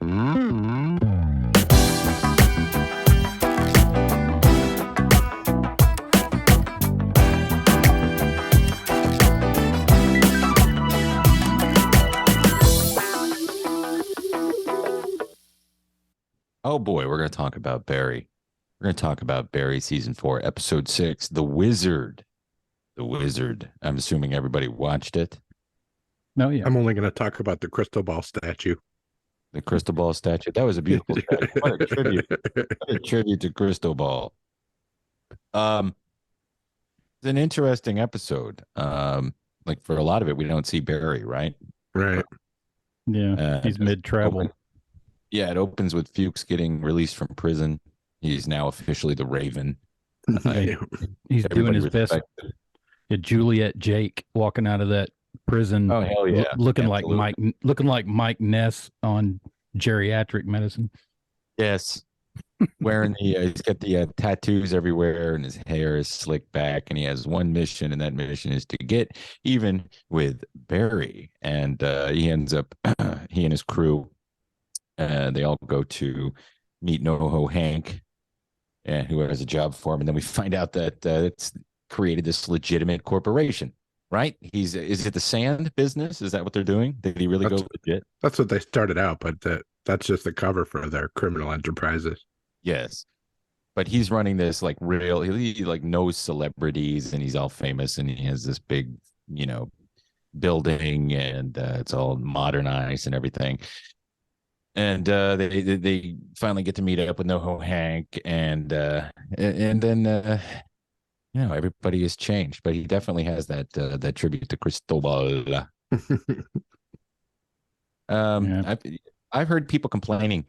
Oh boy, we're going to talk about Barry. We're going to talk about Barry season 4, episode 6, The Wizard. The Wizard. I'm assuming everybody watched it. No, yeah. I'm only going to talk about the crystal ball statue. The crystal ball statue. That was a beautiful statue. What a tribute. What a tribute to Crystal Ball. It's an interesting episode. Like for a lot of it, we don't see Barry, right? Right. Yeah. He's mid-travel. Yeah, it opens with Fuchs getting released from prison. He's now officially the Raven. He's doing his best. Yeah, Juliet Jake walking out of that prison. Oh hell yeah! Looking like Mike Ness on geriatric medicine. Yes, wearing he's got the tattoos everywhere, and his hair is slicked back, and he has one mission, and that mission is to get even with Barry. And he ends up, he and his crew. They all go to meet NoHo Hank, who has a job for him, and then we find out that it's created this legitimate corporation, right? Is it the sand business? Is that what they're doing? Did he really go legit? That's what they started out, but that's just the cover for their criminal enterprises. Yes, but he's running this like he like knows celebrities, and he's all famous, and he has this big, building, and it's all modernized and everything. And they finally get to meet up with NoHo Hank, and then everybody has changed, but he definitely has that tribute to Crystal Ball. I've heard people complaining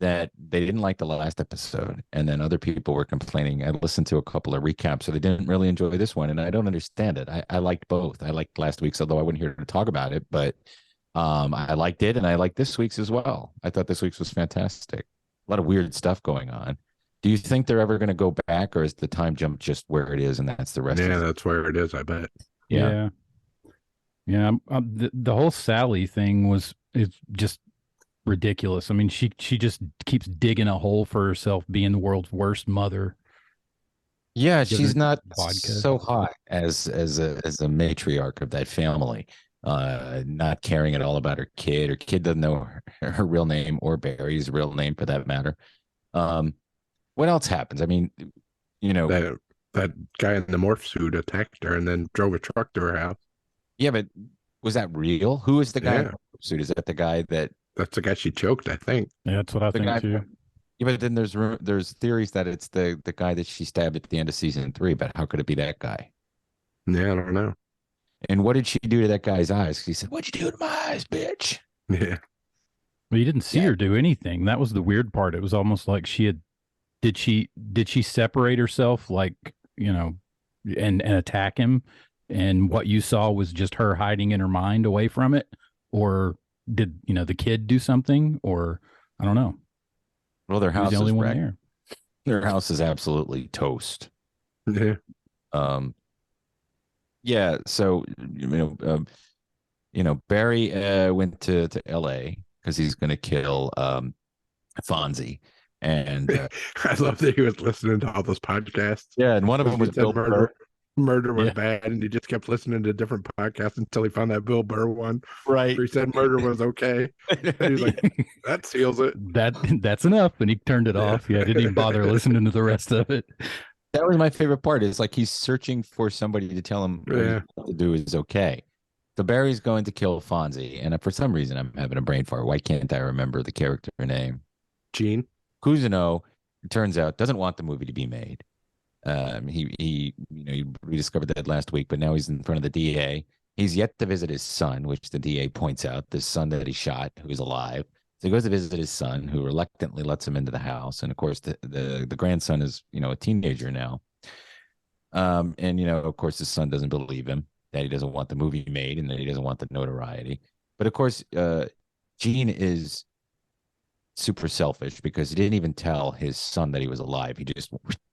that they didn't like the last episode, and then other people were complaining. I listened to a couple of recaps, so they didn't really enjoy this one, and I don't understand it. I liked both. I liked last week's, although I wasn't here to talk about it, but I liked it, and I liked this week's as well. I thought this week's was fantastic. A lot of weird stuff going on. Do you think they're ever going to go back, or is the time jump just where it is, and that's the rest? Yeah, that's where it is, I bet. Yeah. The whole Sally thing is just ridiculous. I mean, she just keeps digging a hole for herself, being the world's worst mother. Yeah, she's not so hot as a matriarch of that family. Not caring at all about her kid. Her kid doesn't know her real name, or Barry's real name for that matter. What else happens? I mean, that guy in the morph suit attacked her and then drove a truck to her house. Yeah, but was that real? Who is the guy in the morph suit? Is that the guy that's the guy she choked, I think. Yeah, that's what I think too. Yeah, but then there's theories that it's the guy that she stabbed at the end of season 3, but how could it be that guy? Yeah, I don't know. And what did she do to that guy's eyes? He said, "What'd you do to my eyes, bitch?" Yeah. Well, you didn't see her do anything. That was the weird part. It was almost like did she separate herself, like, and attack him? And what you saw was just her hiding in her mind away from it? Or did, the kid do something? Or I don't know. Well, their house the only is one wrecked. there. Their house is absolutely toast. Yeah. Yeah, so Barry went to L.A. because he's going to kill Fonzie, and I love that he was listening to all those podcasts. Yeah, and one of them was Bill Burr. Murder was bad, and he just kept listening to different podcasts until he found that Bill Burr one. Right, where he said murder was okay. And he's like, that seals it. That's enough, and he turned it off. Yeah, didn't even bother listening to the rest of it. That was my favorite part. It's like he's searching for somebody to tell him what to do is okay. So Barry's going to kill Fonzie, and for some reason I'm having a brain fart. Why can't I remember the character name? Gene Cousineau, it turns out, doesn't want the movie to be made. He rediscovered that last week, but now he's in front of the DA. He's yet to visit his son, which the DA points out, the son that he shot, who's alive. So he goes to visit his son, who reluctantly lets him into the house. And of course, the grandson is, a teenager now. Of course, his son doesn't believe him, that he doesn't want the movie made and that he doesn't want the notoriety. But of course, Gene is super selfish because he didn't even tell his son that he was alive. He just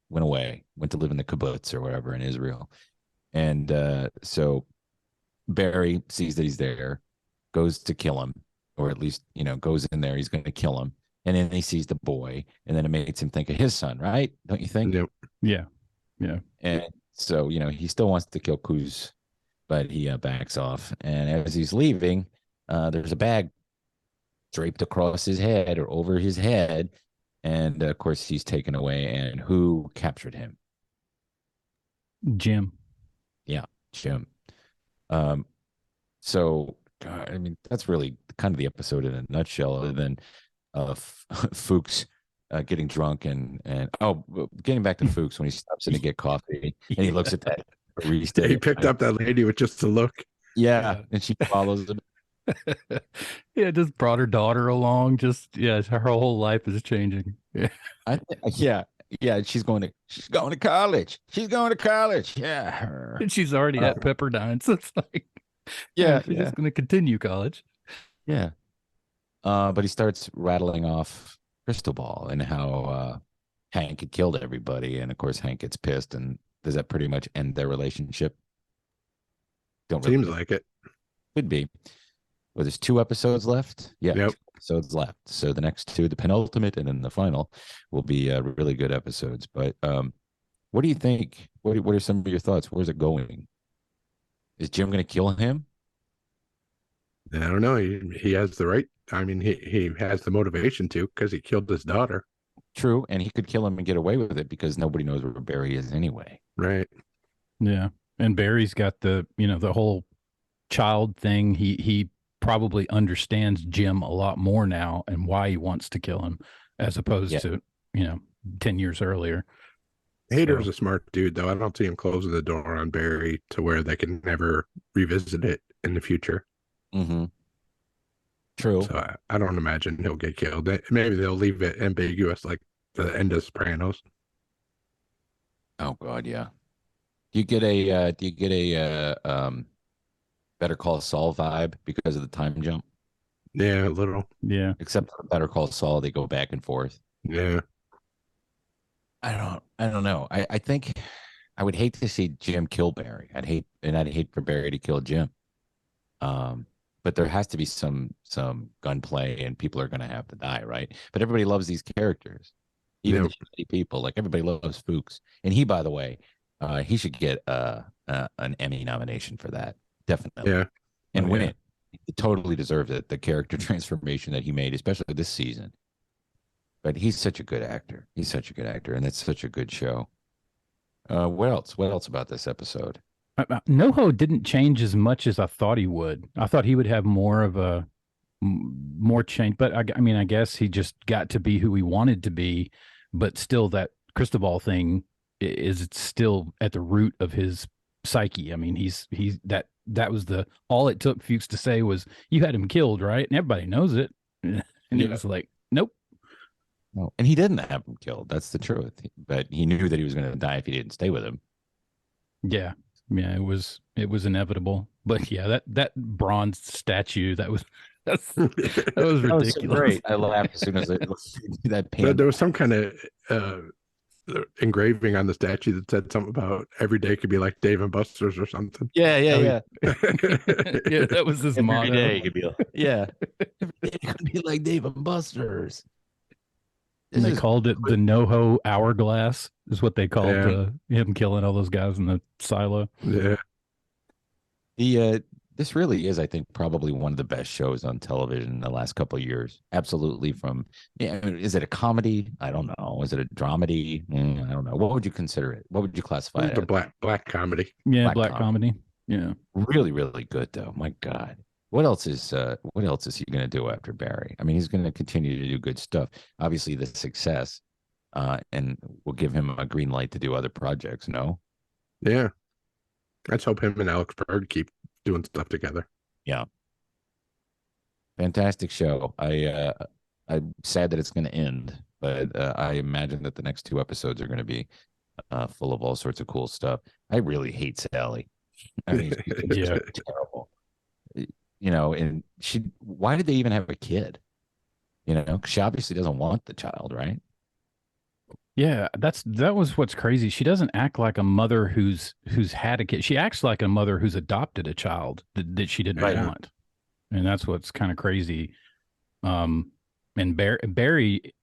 went away, went to live in the kibbutz or whatever in Israel. And so Barry sees that he's there, goes to kill him, or at least, goes in there. He's going to kill him. And then he sees the boy, and then it makes him think of his son, right? Don't you think? Yep. Yeah. Yeah. And so, he still wants to kill Kuz, but he backs off. And as he's leaving, there's a bag draped across his head or over his head. And of course, he's taken away. And who captured him? Jim. Yeah, Jim. So, God, I mean, that's really kind of the episode in a nutshell, other than Fuchs getting drunk and getting back to Fuchs when he stops in to get coffee and he looks at that barista. He picked up that lady with just a look. Yeah, and she follows him. Yeah, just brought her daughter along. Her whole life is changing. Yeah. Yeah. She's going to college. She's going to college. Yeah, and she's already at Pepperdine, so it's like, she's just going to continue college. Yeah. But he starts rattling off Crystal Ball and how Hank had killed everybody, and of course Hank gets pissed. And does that pretty much end their relationship? Seems like it. Could be. Well, there's 2 episodes left. Yeah, yep. 2 episodes left. So the next 2, the penultimate and then the final, will be really good episodes. But what do you think? What are some of your thoughts? Where's it going? Is Jim going to kill him? I don't know. He has the right. I mean, he has the motivation to, because he killed his daughter. True, and he could kill him and get away with it because nobody knows where Barry is anyway. Right. Yeah, and Barry's got the whole child thing. He probably understands Jim a lot more now and why he wants to kill him, as opposed to 10 years earlier. Hader's a smart dude, though. I don't see him closing the door on Barry to where they can never revisit it in the future. Mm-hmm. True. So I don't imagine he'll get killed. Maybe they'll leave it ambiguous, like the end of Sopranos. Oh God, yeah. Do you get a Better Call Saul vibe because of the time jump? Yeah, a little. Yeah. Except for Better Call Saul, they go back and forth. Yeah. I don't know. I think I would hate to see Jim kill Barry. I'd hate for Barry to kill Jim. But there has to be some gunplay, and people are going to have to die, right? But everybody loves these characters, even the shitty people. Like, everybody loves Fuchs, and he, by the way, he should get an Emmy nomination for that, definitely. Yeah, and win it. He totally deserves it. The character transformation that he made, especially this season. But he's such a good actor. And it's such a good show. What else? What else about this episode? NoHo didn't change as much as I thought he would. I thought he would have more change, but I guess he just got to be who he wanted to be. But still, that crystal ball thing is still at the root of his psyche. I mean, that was all it took Fuchs to say was, "You had him killed, right?" And everybody knows it. And he was like, "Nope." No, and he didn't have him killed. That's the truth. But he knew that he was going to die if he didn't stay with him. Yeah. Yeah, it was inevitable. But yeah, that bronze statue, that was ridiculous. That was so great. I laughed as soon as that painting. There was some kind of engraving on the statue that said something about every day could be like Dave and Buster's or something. Yeah. Yeah, that was his motto. Every day could be every day could be like Dave and Buster's. And they called it the NoHo hourglass, is what they called him killing all those guys in the silo. Yeah. This really is, I think, probably one of the best shows on television in the last couple of years. Absolutely. Is it a comedy? I don't know. Is it a dramedy? I don't know. What would you consider it? What would you classify it? A black comedy. Yeah, black comedy. Yeah. Really, really good though. My God. What else is he going to do after Barry? I mean, he's going to continue to do good stuff. Obviously, the success, and we'll give him a green light to do other projects. No. Yeah. Let's hope him and Alex Bird keep doing stuff together. Yeah. Fantastic show. I'm sad that it's going to end, but I imagine that the next 2 episodes are going to be full of all sorts of cool stuff. I really hate Sally. I mean, yeah, terrible. And why did they even have a kid? She obviously doesn't want the child, right? Yeah, that was what's crazy. She doesn't act like a mother who's had a kid. She acts like a mother who's adopted a child that she didn't want. And that's what's kind of crazy. And Barry,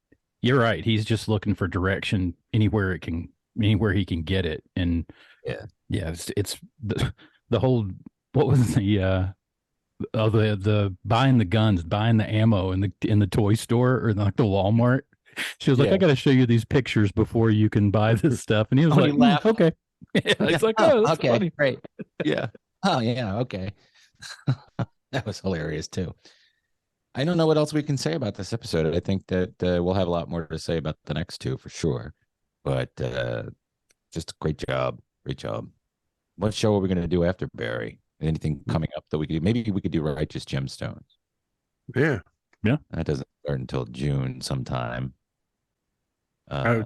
you're right. He's just looking for direction anywhere he can get it. And yeah, it's the whole, what was the buying the guns, buying the ammo in the toy store or like the Walmart. She was like, I got to show you these pictures before you can buy this stuff. And he was like, he laughed. Okay. He's like, oh, that's okay, funny. Great. Yeah. Oh, yeah. Okay. That was hilarious too. I don't know what else we can say about this episode. I think that we'll have a lot more to say about the next two for sure. But just great job. Great job. What show are we going to do after Barry? Anything coming up that we could do? Maybe we could do Righteous Gemstones. Yeah. That doesn't start until June sometime.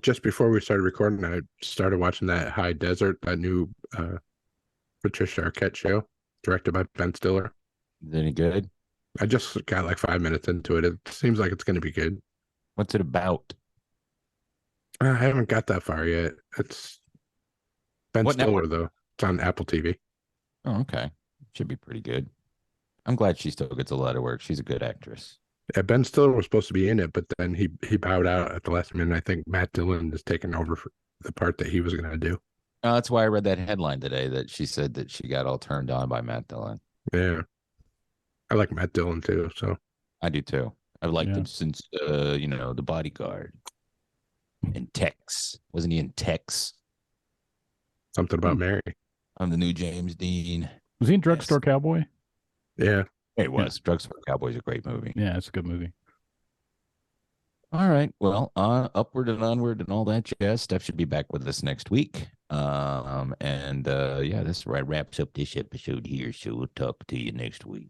Just before we started recording, I started watching that High Desert, that new Patricia Arquette show, directed by Ben Stiller. Is it any good? I just got like 5 minutes into it. It seems like it's going to be good. What's it about? I haven't got that far yet. It's Ben What Stiller, network? though. It's on Apple TV. Oh, okay. Should be pretty good. I'm glad she still gets a lot of work. She's a good actress. Yeah, Ben Stiller was supposed to be in it, but then he bowed out at the last minute. I think Matt Dillon is taking over for the part that he was going to do. That's why I read that headline today that she said that she got all turned on by Matt Dillon. Yeah. I like Matt Dillon, too, so. I do, too. I've liked him since, The Bodyguard. And Tex. Wasn't he in Tex? Something about Mary. I'm the new James Dean. Was he in Drugstore Cowboy? Yeah. It was. Drugstore Cowboy is a great movie. Yeah, it's a good movie. All right. Well, upward and onward and all that jazz. Steph should be back with us next week. This wraps up this episode here. So we'll talk to you next week.